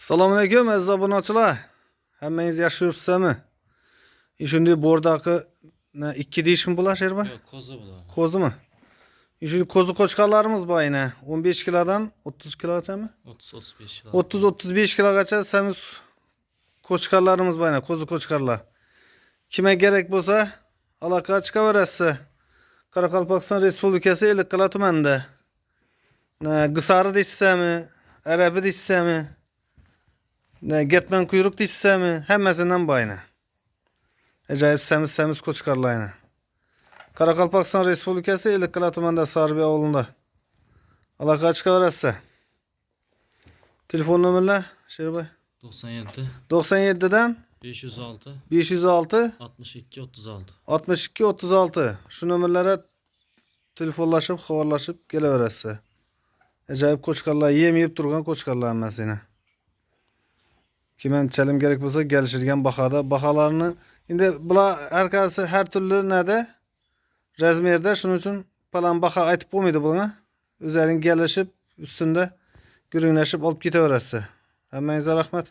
Selamünaleyküm aziz obunachilar. Hammangiz yaxshi Şimdi buradaki ne 2 diş mi bular Sherba? Yok, kozu bular. Kozu mu? Şimdi kozu koçkarlarımız var yine. 15 kilodan 30 kilogacha mı? 30-35 kilo. 30-35 kilogacha semiz koçkarlarımız var yine. Kozu koçkarlar. Kime gerek bolsa alaka çıkaverasiz. Qoraqalpaqiston Respublikasi Ellikqal'a tumanida. Qisari deyishsami, arabi deyishsami, getman kuyruk deyishsami, hammasidan boyna. Ajoyib semiz ko'chqarlayni. Qoraqalpaqiston Respublikasi Ellikqal'a tumanida Sarbiya ovulida. Aloqa chiqaverasiz. Telefon nomerlar Sherbay 97 97 dan 506 506 62 36. 62 36. Shu nomerlarga telefonlashib, xabarlashib kelaverasiz. Ajoyib ko'chqarlar, yem yeb turgan ko'chqarlar hammasini. Kimanchalim kerak bo'lsa kelishilgan bahada bahalarni endi bular har turli nada razmerda, shuning uchun falan baha aytib bo'lmaydi bunga. O'zlaring kelishib ustunda guringlashib olib ketaverasiz. Hammangizga rahmat.